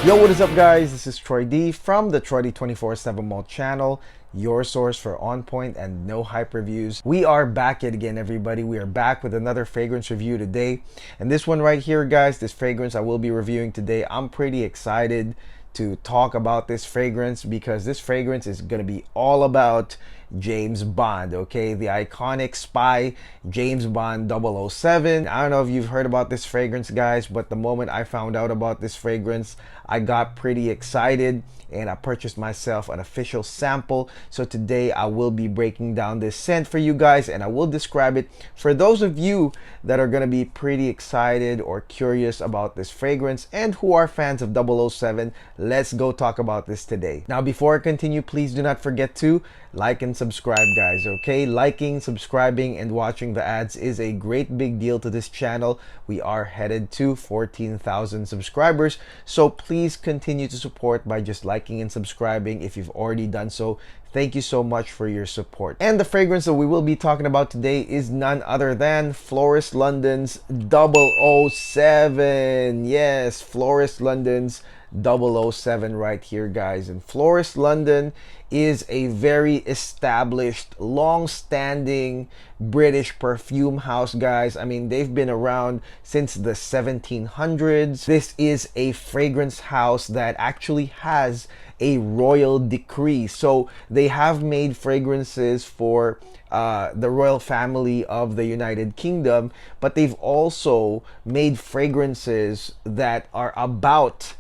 Yo, what is up guys? This is Troy D from the Troy D 24/7 Mall channel, your source for on point and no hype reviews. We are back yet again, everybody. We are back with another fragrance review today. And this one right here, guys, this fragrance I will be reviewing today, I'm pretty excited to talk about this fragrance because this fragrance is going to be all about James Bond, okay? The iconic spy James Bond 007. I don't know if you've heard about this fragrance, guys, but the moment I found out about this fragrance, I got pretty excited and I purchased myself an official sample. So today I will be breaking down this scent for you guys and I will describe it for those of you that are going to be pretty excited or curious about this fragrance and who are fans of 007. Let's go talk about this today. Now, before I continue, please do not forget to like and subscribe, guys, okay? Liking, subscribing, and watching the ads is a great big deal to this channel. We are headed to 14,000 subscribers, so please continue to support by just liking and subscribing if you've already done so. Thank you so much for your support. And the fragrance that we will be talking about today is none other than Floris London's 007. Yes, Floris London's 007 right here, guys. And Floris London is a very established, long-standing British perfume house, guys. I mean, they've been around since the 1700s. This is a fragrance house that actually has a royal decree. So they have made fragrances for the royal family of the United Kingdom, but they've also made fragrances that are about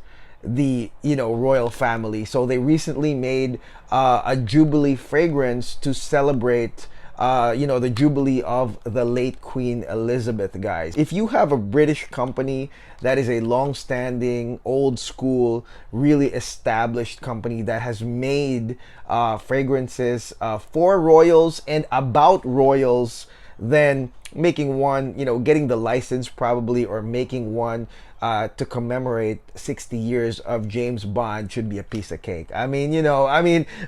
the royal family. So they recently made a jubilee fragrance to celebrate the jubilee of the late Queen Elizabeth, guys. If you have a British company that is a long-standing, old-school, really established company that has made fragrances for royals and about royals, then making one, getting the license probably, or making one to commemorate 60 years of James Bond should be a piece of cake. I mean,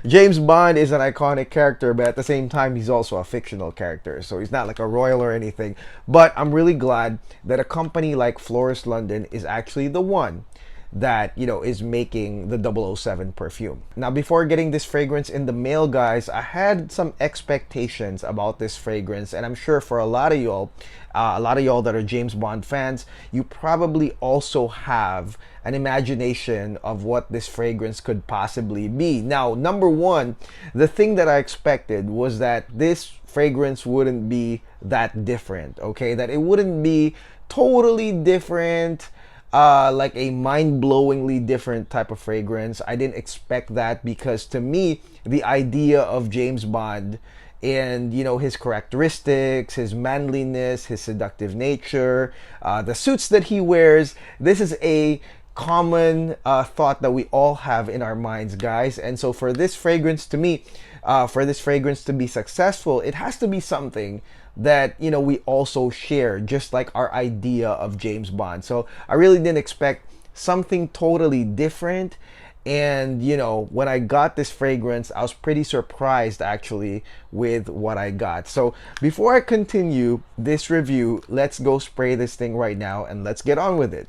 James Bond is an iconic character, but at the same time, he's also a fictional character. So he's not like a royal or anything. But I'm really glad that a company like Floris London is actually the one that is making the 007 perfume. Now, before getting this fragrance in the mail, guys, I had some expectations about this fragrance, and I'm sure for a lot of y'all that are James Bond fans, you probably also have an imagination of what this fragrance could possibly be. Now, number one, the thing that I expected was that this fragrance wouldn't be that different, okay? That it wouldn't be totally different, like a mind-blowingly different type of fragrance. I didn't expect that because to me, the idea of James Bond and his characteristics, his manliness, his seductive nature, the suits that he wears, this is a common thought that we all have in our minds, guys. And so for this fragrance to me, for this fragrance to be successful, it has to be something that we also share, just like our idea of James Bond. So I really didn't expect something totally different. And when I got this fragrance, I was pretty surprised actually with what I got. So before I continue this review, let's go spray this thing right now and let's get on with it.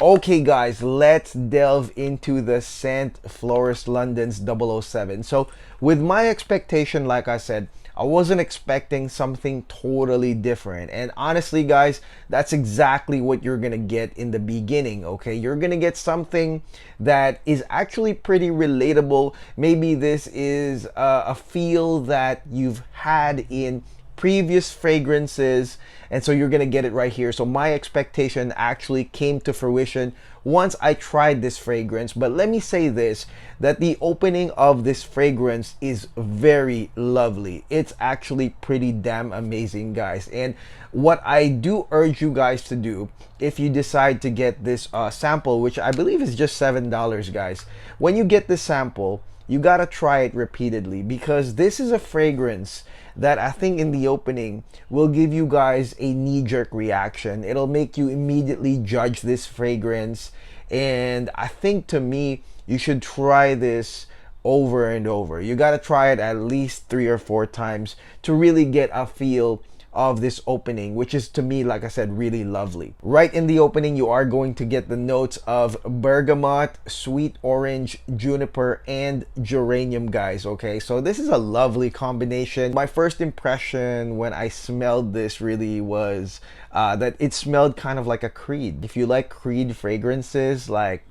Okay, guys, let's delve into the scent Floris London's 007. So with my expectation, like I said, I wasn't expecting something totally different. And honestly, guys, that's exactly what you're gonna get in the beginning, okay? You're gonna get something that is actually pretty relatable. Maybe this is a feel that you've had in previous fragrances, and so you're gonna get it right here. So my expectation actually came to fruition once I tried this fragrance. But let me say this, that the opening of this fragrance is very lovely. It's actually pretty damn amazing, guys. And what I do urge you guys to do, if you decide to get this sample, which I believe is just $7, guys, when you get this sample, you gotta try it repeatedly, because this is a fragrance that I think in the opening will give you guys a knee-jerk reaction. It'll make you immediately judge this fragrance, and I think to me you should try this over and over. You got to try it at least 3 or 4 times to really get a feel of this opening, which is, to me, like I said, really lovely. Right in the opening, you are going to get the notes of bergamot, sweet orange, juniper, and geranium, guys. Okay, so this is a lovely combination. My first impression when I smelled this really was that it smelled kind of like a creed. If you like creed fragrances, like,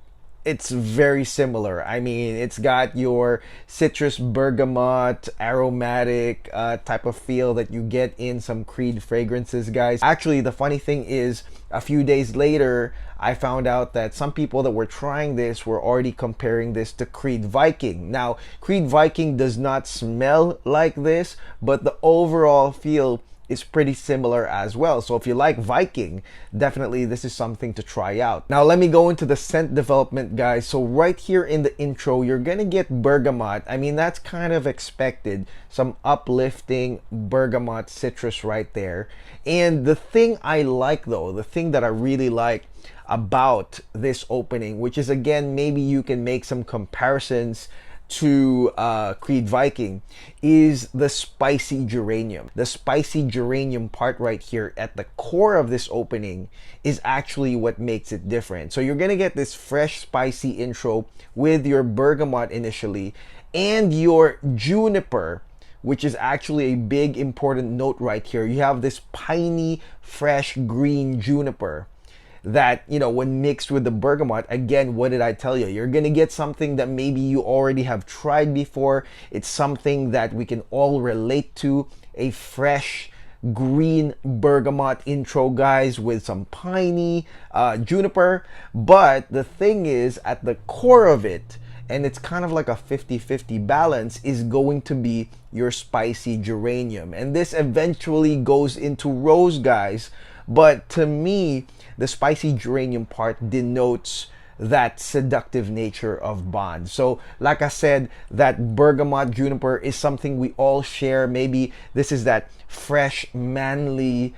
it's very similar. I mean, it's got your citrus bergamot, aromatic type of feel that you get in some Creed fragrances, guys. Actually, the funny thing is, a few days later, I found out that some people that were trying this were already comparing this to Creed Viking. Now, Creed Viking does not smell like this, but the overall feel is pretty similar as well. So if you like Viking, definitely this is something to try out. Now let me go into the scent development, guys. So right here in the intro, you're gonna get bergamot. I mean, that's kind of expected. Some uplifting bergamot citrus right there. And the thing I like, though, the thing that I really like about this opening, which is, again, maybe you can make some comparisons to Creed Viking, is the spicy geranium. The spicy geranium part right here at the core of this opening is actually what makes it different. So you're gonna get this fresh spicy intro with your bergamot initially and your juniper, which is actually a big important note right here. You have this piney, fresh green juniper that, you know, when mixed with the bergamot, again, what did I tell you? You're gonna get something that maybe you already have tried before. It's something that we can all relate to, a fresh green bergamot intro, guys, with some piney juniper. But the thing is, at the core of it, and it's kind of like a 50-50 balance, is going to be your spicy geranium. And this eventually goes into rose, guys. But to me, the spicy geranium part denotes that seductive nature of Bond. So like I said, that bergamot juniper is something we all share. Maybe this is that fresh, manly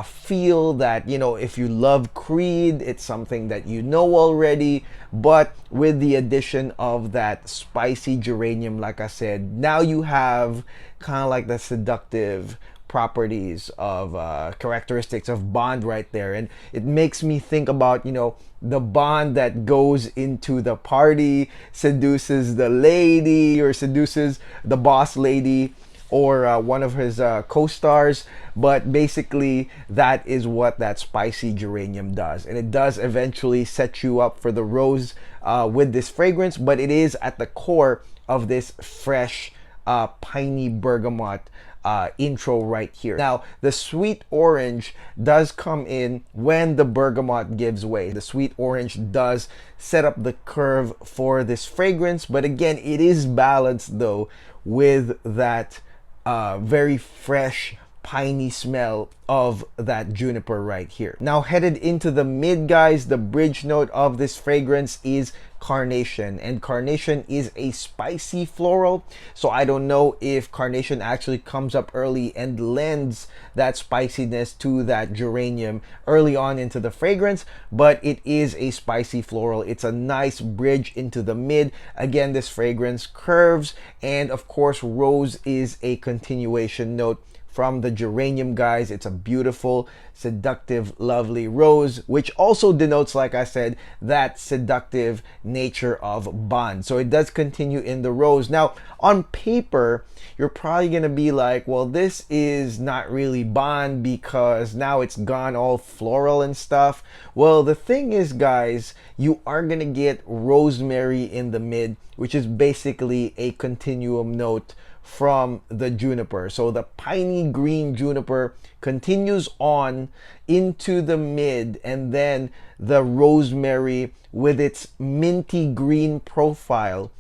feel that, you know, if you love Creed, it's something that you know already. But with the addition of that spicy geranium, like I said, now you have kind of like the seductive properties of characteristics of Bond right there. And it makes me think about, you know, the Bond that goes into the party, seduces the lady or seduces the boss lady or one of his co-stars. But basically, that is what that spicy geranium does. And it does eventually set you up for the rose with this fragrance, but it is at the core of this fresh piney bergamot intro right here. Now, the sweet orange does come in when the bergamot gives way. The sweet orange does set up the curve for this fragrance, but again, it is balanced though with that very fresh piney smell of that juniper right here. Now, headed into the mid, guys, the bridge note of this fragrance is carnation, and carnation is a spicy floral. So I don't know if carnation actually comes up early and lends that spiciness to that geranium early on into the fragrance, but it is a spicy floral. It's a nice bridge into the mid. Again, this fragrance curves, and of course, rose is a continuation note from the geranium, guys. It's a beautiful, seductive, lovely rose, which also denotes, like I said, that seductive nature of Bond. So it does continue in the rose. Now, on paper, you're probably gonna be like, well, this is not really Bond because now it's gone all floral and stuff. Well, the thing is, guys, you are gonna get rosemary in the mid, which is basically a continuum note from the juniper. So the piney green juniper continues on into the mid, and then the rosemary with its minty green profile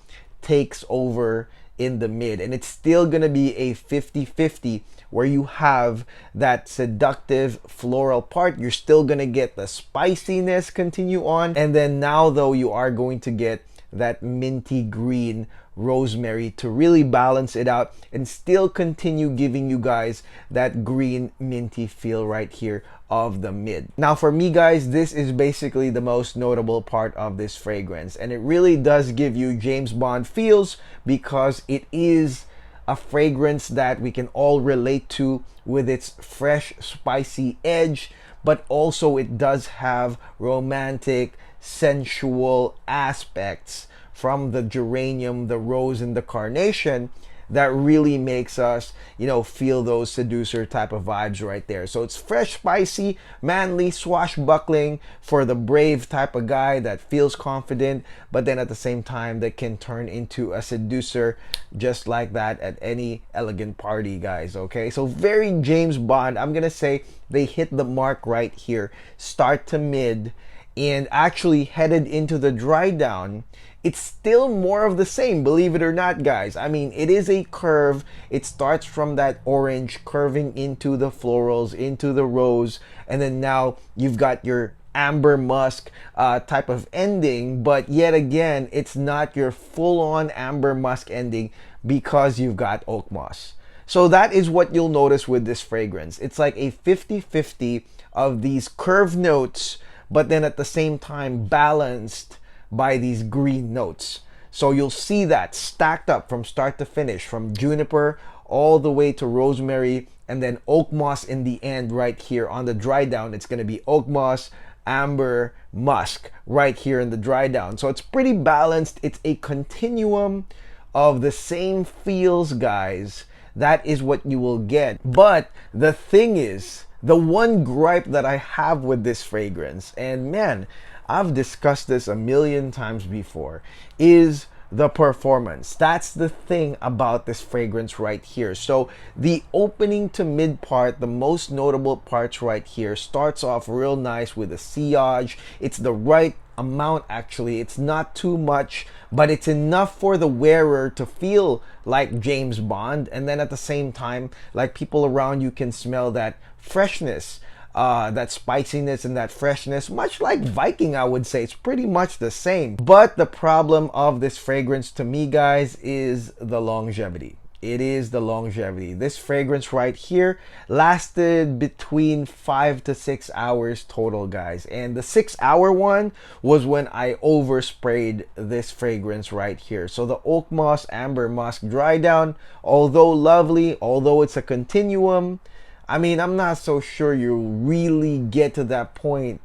takes over in the mid. And it's still gonna be a 50-50 where you have that seductive floral part. You're still gonna get the spiciness continue on, and then now though you are going to get that minty green rosemary to really balance it out and still continue giving you guys that green minty feel right here of the mid. Now for me guys, this is basically the most notable part of this fragrance, and it really does give you James Bond feels because it is a fragrance that we can all relate to with its fresh spicy edge, but also it does have romantic sensual aspects from the geranium, the rose, and the carnation that really makes us, you know, feel those seducer type of vibes right there. So it's fresh, spicy, manly, swashbuckling for the brave type of guy that feels confident, but then at the same time that can turn into a seducer just like that at any elegant party, guys. Okay, so very James Bond. I'm gonna say they hit the mark right here, start to mid, and actually headed into the dry down. It's still more of the same, believe it or not, guys. I mean, it is a curve. It starts from that orange curving into the florals, into the rose, and then now you've got your amber musk type of ending, but yet again, it's not your full-on amber musk ending because you've got oak moss. So that is what you'll notice with this fragrance. It's like a 50-50 of these curved notes, but then at the same time balanced by these green notes. So you'll see that stacked up from start to finish, from juniper all the way to rosemary, and then oak moss in the end right here on the dry down. It's going to be oak moss, amber, musk right here in the dry down. So it's pretty balanced. It's a continuum of the same feels, guys. That is what you will get. But the thing is, the one gripe that I have with this fragrance, and man, I've discussed this a million times before, is the performance. That's the thing about this fragrance right here. So the opening to mid part, the most notable parts right here, starts off real nice with a sillage. It's the right amount actually. It's not too much, but it's enough for the wearer to feel like James Bond, and then at the same time, like people around you can smell that freshness, that spiciness and that freshness, much like Viking. I would say it's pretty much the same. But the problem of this fragrance to me, guys, is the longevity. It is the longevity. This fragrance right here lasted between 5 to 6 hours total, guys. And the 6-hour one was when I oversprayed this fragrance right here. So the oak moss, amber musk dry down, although lovely, although it's a continuum, I mean, I'm not so sure you really get to that point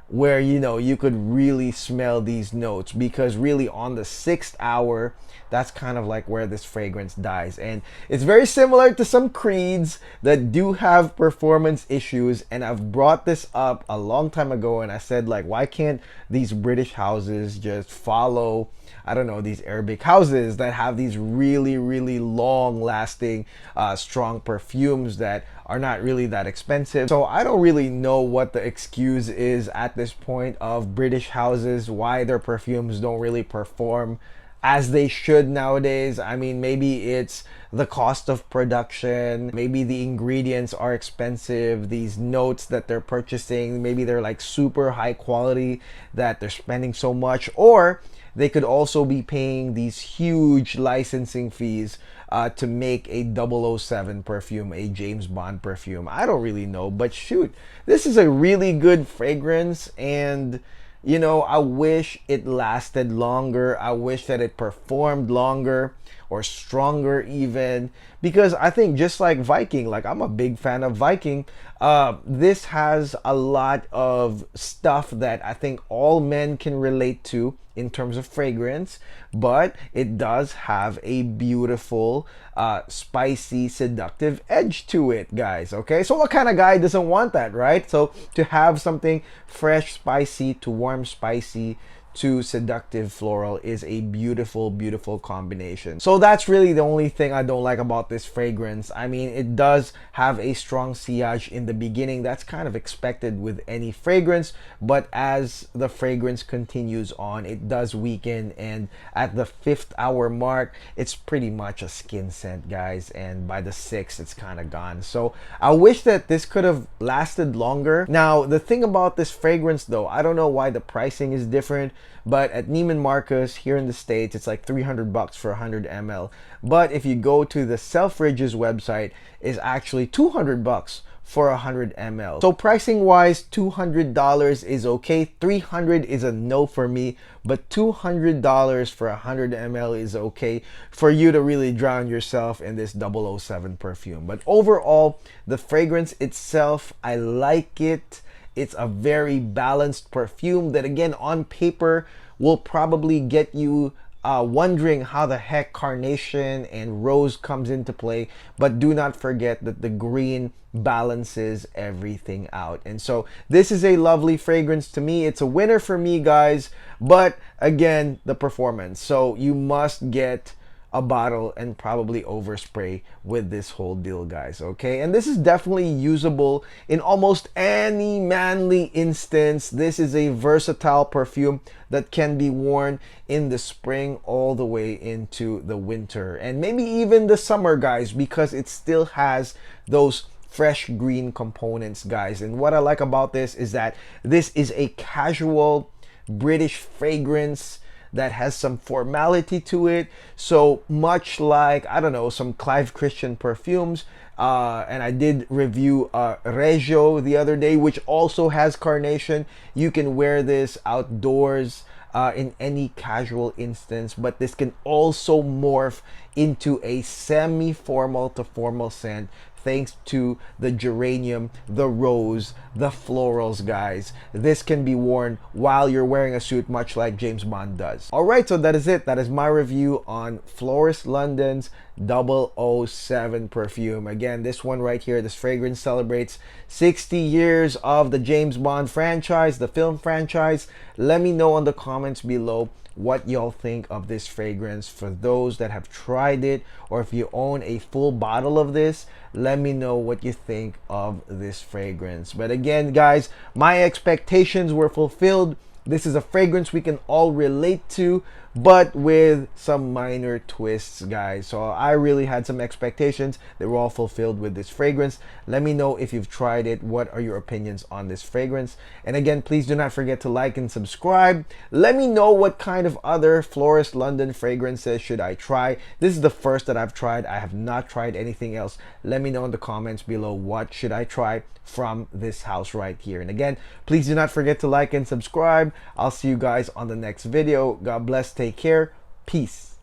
where, you know, you could really smell these notes, because really on the 6th hour, that's kind of like where this fragrance dies. And it's very similar to some creeds that do have performance issues, and I've brought this up a long time ago, and I said, like, why can't these British houses just follow, I don't know, these Arabic houses that have these really, really long lasting, strong perfumes that are not really that expensive. So I don't really know what the excuse is at this point of British houses, why their perfumes don't really perform as they should nowadays. I mean, maybe it's the cost of production, maybe the ingredients are expensive, these notes that they're purchasing, maybe they're like super high quality that they're spending so much, or they could also be paying these huge licensing fees to make a 007 perfume, a James Bond perfume. I don't really know, but shoot, this is a really good fragrance, and you know, I wish it lasted longer. I wish that it performed longer or stronger even, because I think just like Viking, like I'm a big fan of Viking, this has a lot of stuff that I think all men can relate to in terms of fragrance, but it does have a beautiful, spicy, seductive edge to it, guys. Okay, so what kind of guy doesn't want that, right? So to have something fresh, spicy to warm, spicy to seductive floral is a beautiful, beautiful combination. So that's really the only thing I don't like about this fragrance. I mean, it does have a strong sillage in the beginning. That's kind of expected with any fragrance, but as the fragrance continues on, it does weaken, and at the 5th hour mark, it's pretty much a skin scent, guys, and by the 6th, it's kind of gone. So I wish that this could have lasted longer. Now, the thing about this fragrance though, I don't know why the pricing is different, but at Neiman Marcus here in the States, it's like 300 bucks for 100 ml. But if you go to the Selfridges website, it's actually 200 bucks for 100 ml. So pricing wise, $200 is okay. 300 is a no for me, but $200 for 100 ml is okay for you to really drown yourself in this 007 perfume. But overall, the fragrance itself, I like it. It's a very balanced perfume that, again, on paper will probably get you wondering how the heck carnation and rose comes into play, but do not forget that the green balances everything out. And so this is a lovely fragrance to me. It's a winner for me, guys, but again, the performance. So you must get a bottle and probably overspray with this whole deal, guys. Okay, and this is definitely usable in almost any manly instance. This is a versatile perfume that can be worn in the spring all the way into the winter and maybe even the summer, guys, because it still has those fresh green components, guys. And what I like about this is that this is a casual British fragrance that has some formality to it. So much like, I don't know, some Clive Christian perfumes. And I did review Regio the other day, which also has carnation. You can wear this outdoors in any casual instance, but this can also morph into a semi-formal to formal scent thanks to the geranium, the rose, the florals, guys. This can be worn while you're wearing a suit, much like James Bond does. All right, so that is it. That is my review on Floris London's 007 perfume. Again, this one right here, this fragrance celebrates 60 years of the James Bond franchise, the film franchise. Let me know in the comments below what y'all think of this fragrance. For those that have tried it, or if you own a full bottle of this, let me know what you think of this fragrance. But again, guys, my expectations were fulfilled. This is a fragrance we can all relate to, but with some minor twists, guys. So I really had some expectations. They were all fulfilled with this fragrance. Let me know if you've tried it. What are your opinions on this fragrance? And again, please do not forget to like and subscribe. Let me know what kind of other Floris London fragrances should I try. This is the first that I've tried. I have not tried anything else. Let me know in the comments below what should I try from this house right here. And again, please do not forget to like and subscribe. I'll see you guys on the next video. God bless. Take care. Peace.